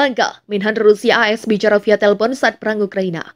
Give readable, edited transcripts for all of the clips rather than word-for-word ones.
langka, Menhan Rusia AS bicara via telepon saat perang Ukraina.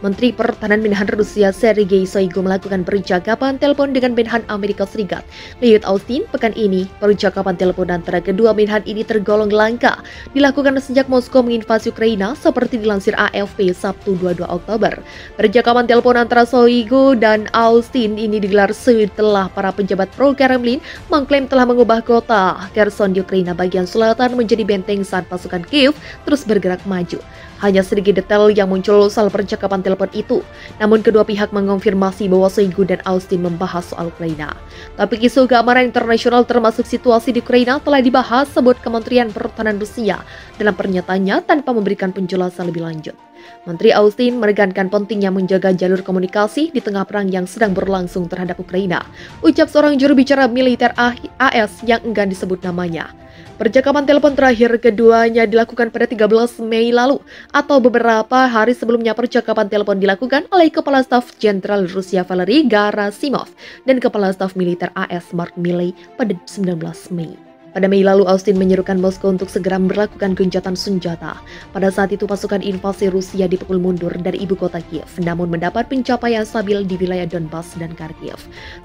Menteri Pertahanan Menhan Rusia Sergei Shoigu melakukan percakapan telepon dengan Menhan Amerika Serikat Lloyd Austin pekan ini. Percakapan telepon antara kedua Menhan ini tergolong langka dilakukan sejak Moskow menginvasi Ukraina seperti dilansir AFP Sabtu 22 Oktober. Percakapan telepon antara Shoigu dan Austin ini digelar setelah para pejabat pro-Kremlin mengklaim telah mengubah kota Kherson di Ukraina bagian selatan menjadi benteng saat pasukan Kiev terus bergerak maju. Hanya sedikit detail yang muncul soal percakapan telepon itu, namun kedua pihak mengonfirmasi bahwa Shoigu dan Austin membahas soal Ukraina. Tapi isu keamanan internasional termasuk situasi di Ukraina telah dibahas, sebut Kementerian Pertahanan Rusia dalam pernyataannya tanpa memberikan penjelasan lebih lanjut. Menteri Austin menekankan pentingnya menjaga jalur komunikasi di tengah perang yang sedang berlangsung terhadap Ukraina, ucap seorang juru bicara militer AS yang enggan disebut namanya. Percakapan telepon terakhir keduanya dilakukan pada 13 Mei lalu, atau beberapa hari sebelumnya. Percakapan telepon dilakukan oleh Kepala Staf Jenderal Rusia Valery Gerasimov dan Kepala Staf Militer AS Mark Milley pada 19 Mei. Pada Mei lalu, Austin menyerukan Moskow untuk segera melakukan gencatan senjata. Pada saat itu, pasukan invasi Rusia dipukul mundur dari ibu kota Kiev, namun mendapat pencapaian stabil di wilayah Donbas dan Kharkiv,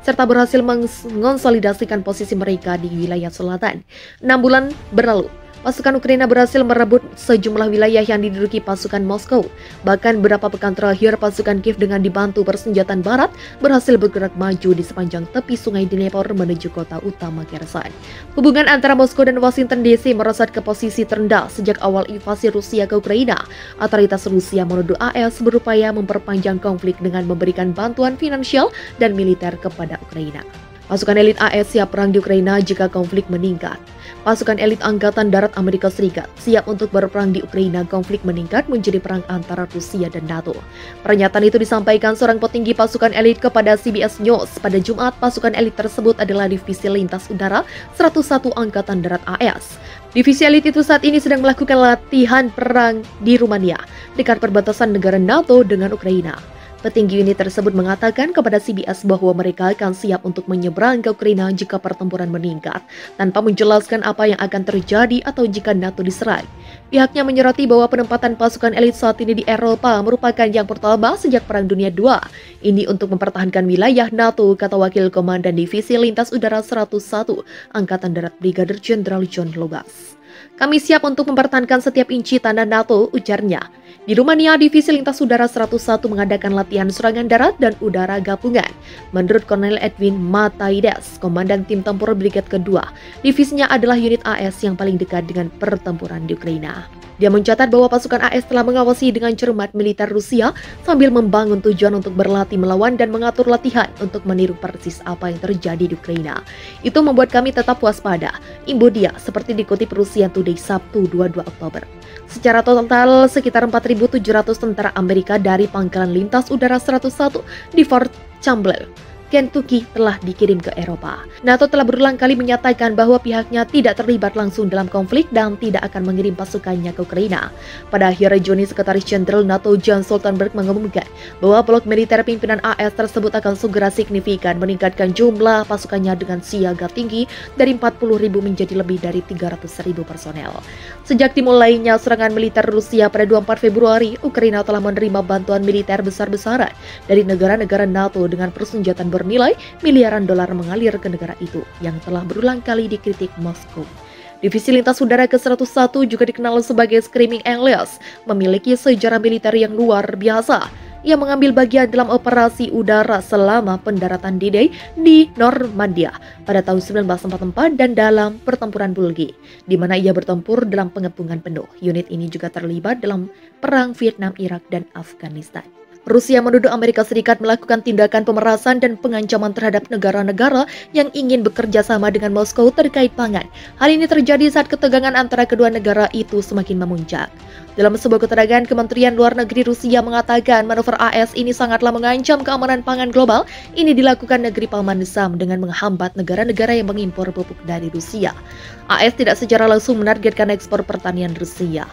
serta berhasil mengonsolidasikan posisi mereka di wilayah selatan. 6 bulan berlalu, pasukan Ukraina berhasil merebut sejumlah wilayah yang diduduki pasukan Moskow. Bahkan beberapa pekan terakhir, pasukan Kiev dengan dibantu persenjataan barat berhasil bergerak maju di sepanjang tepi sungai Dnepr menuju kota utama Kherson. Hubungan antara Moskow dan Washington DC merosot ke posisi terendah sejak awal invasi Rusia ke Ukraina. Otoritas Rusia menuduh AS berupaya memperpanjang konflik dengan memberikan bantuan finansial dan militer kepada Ukraina. Pasukan elit AS siap perang di Ukraina jika konflik meningkat. Pasukan elit Angkatan Darat Amerika Serikat siap untuk berperang di Ukraina konflik meningkat menjadi perang antara Rusia dan NATO. Pernyataan itu disampaikan seorang petinggi pasukan elit kepada CBS News pada Jumat. Pasukan elit tersebut adalah Divisi Lintas Udara 101 Angkatan Darat AS. Divisi elit itu saat ini sedang melakukan latihan perang di Rumania, dekat perbatasan negara NATO dengan Ukraina. Petinggi unit tersebut mengatakan kepada CBS bahwa mereka akan siap untuk menyeberang ke Ukraina jika pertempuran meningkat, tanpa menjelaskan apa yang akan terjadi atau jika NATO diserang. Pihaknya menyoroti bahwa penempatan pasukan elit saat ini di Eropa merupakan yang pertama sejak Perang Dunia II. Ini untuk mempertahankan wilayah NATO, kata Wakil Komandan Divisi Lintas Udara 101 Angkatan Darat Brigadir Jenderal John Logas. Kami siap untuk mempertahankan setiap inci tanah NATO, ujarnya. Di Rumania, Divisi Lintas Udara 101 mengadakan latihan serangan darat dan udara gabungan. Menurut Kolonel Edwin Mataides, Komandan Tim Tempur Brigade Kedua, divisinya adalah unit AS yang paling dekat dengan pertempuran di Ukraina. Dia mencatat bahwa pasukan AS telah mengawasi dengan cermat militer Rusia sambil membangun tujuan untuk berlatih melawan dan mengatur latihan untuk meniru persis apa yang terjadi di Ukraina. Itu membuat kami tetap waspada, imbu dia, seperti dikutip Rusia Today Sabtu 22 Oktober. Secara total, sekitar 4.700 tentara Amerika dari Pangkalan Lintas Udara 101 di Fort Campbell, Kentucky telah dikirim ke Eropa. NATO telah berulang kali menyatakan bahwa pihaknya tidak terlibat langsung dalam konflik dan tidak akan mengirim pasukannya ke Ukraina. Pada akhir Juni, Sekretaris Jenderal NATO Jens Stoltenberg mengumumkan bahwa blok militer pimpinan AS tersebut akan segera signifikan meningkatkan jumlah pasukannya dengan siaga tinggi dari 40.000 menjadi lebih dari 300.000 personel. Sejak dimulainya serangan militer Rusia pada 24 Februari, Ukraina telah menerima bantuan militer besar-besaran dari negara-negara NATO dengan persenjataan bernilai miliaran dolar mengalir ke negara itu yang telah berulang kali dikritik Moskow. Divisi Lintas Udara ke-101 juga dikenal sebagai Screaming Eagles, memiliki sejarah militer yang luar biasa. Ia mengambil bagian dalam operasi udara selama pendaratan D-Day di Normandia pada tahun 1944 dan dalam pertempuran Bulgi, di mana ia bertempur dalam pengepungan penuh. Unit ini juga terlibat dalam perang Vietnam, Irak, dan Afghanistan. Rusia menuduh Amerika Serikat melakukan tindakan pemerasan dan pengancaman terhadap negara-negara yang ingin bekerja sama dengan Moskow terkait pangan. Hal ini terjadi saat ketegangan antara kedua negara itu semakin memuncak. Dalam sebuah keterangan, Kementerian Luar Negeri Rusia mengatakan manuver AS ini sangatlah mengancam keamanan pangan global. Ini dilakukan negeri paman Sam dengan menghambat negara-negara yang mengimpor pupuk dari Rusia. AS tidak secara langsung menargetkan ekspor pertanian Rusia,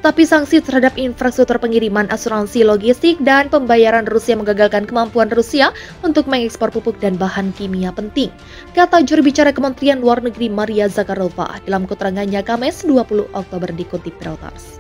tapi sanksi terhadap infrastruktur pengiriman, asuransi logistik, dan pembayaran Rusia menggagalkan kemampuan Rusia untuk mengekspor pupuk dan bahan kimia penting, kata juru bicara Kementerian Luar Negeri Maria Zakharova dalam keterangannya Kamis 20 Oktober dikutip Reuters.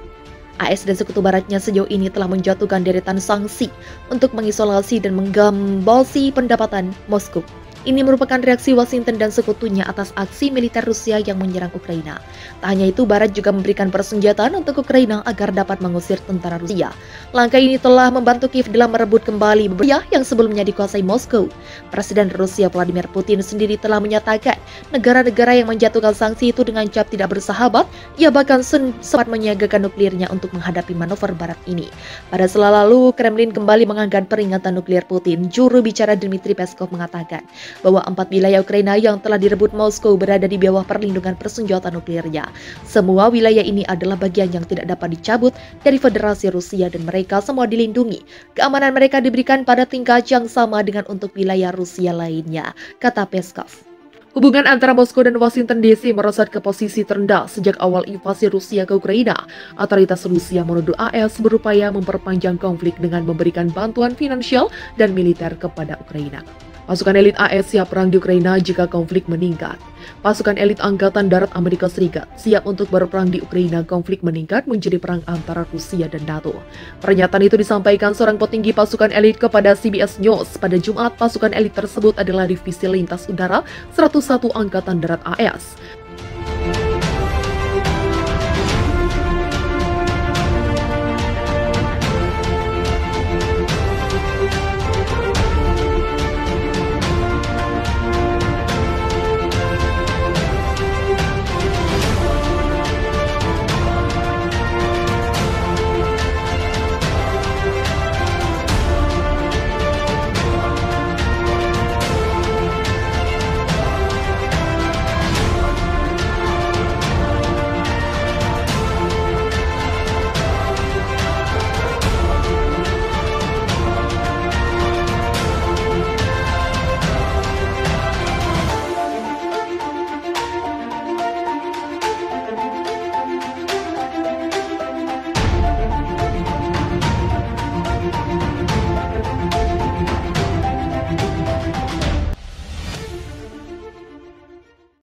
AS dan sekutu baratnya sejauh ini telah menjatuhkan deretan sanksi untuk mengisolasi dan menggembosi pendapatan Moskow. Ini merupakan reaksi Washington dan sekutunya atas aksi militer Rusia yang menyerang Ukraina. Tak hanya itu, Barat juga memberikan persenjataan untuk Ukraina agar dapat mengusir tentara Rusia. Langkah ini telah membantu Kiev dalam merebut kembali beberapa yang sebelumnya dikuasai Moskow. Presiden Rusia Vladimir Putin sendiri telah menyatakan negara-negara yang menjatuhkan sanksi itu dengan cap tidak bersahabat. Ia bahkan sempat menyiagakan nuklirnya untuk menghadapi manuver Barat ini. Pada Selasa lalu, Kremlin kembali mengangkat peringatan nuklir Putin. Juru bicara Dmitry Peskov mengatakan bahwa 4 wilayah Ukraina yang telah direbut Moskow berada di bawah perlindungan persenjataan nuklirnya. Semua wilayah ini adalah bagian yang tidak dapat dicabut dari Federasi Rusia dan mereka semua dilindungi. Keamanan mereka diberikan pada tingkat yang sama dengan untuk wilayah Rusia lainnya, kata Peskov. Hubungan antara Moskow dan Washington DC merosot ke posisi terendah sejak awal invasi Rusia ke Ukraina. Otoritas Rusia menuduh AS berupaya memperpanjang konflik dengan memberikan bantuan finansial dan militer kepada Ukraina. Pasukan elit AS siap perang di Ukraina jika konflik meningkat. Pasukan elit Angkatan Darat Amerika Serikat siap untuk berperang di Ukraina konflik meningkat menjadi perang antara Rusia dan NATO. Pernyataan itu disampaikan seorang petinggi pasukan elit kepada CBS News pada Jumat. Pasukan elit tersebut adalah Divisi Lintas Udara 101 Angkatan Darat AS.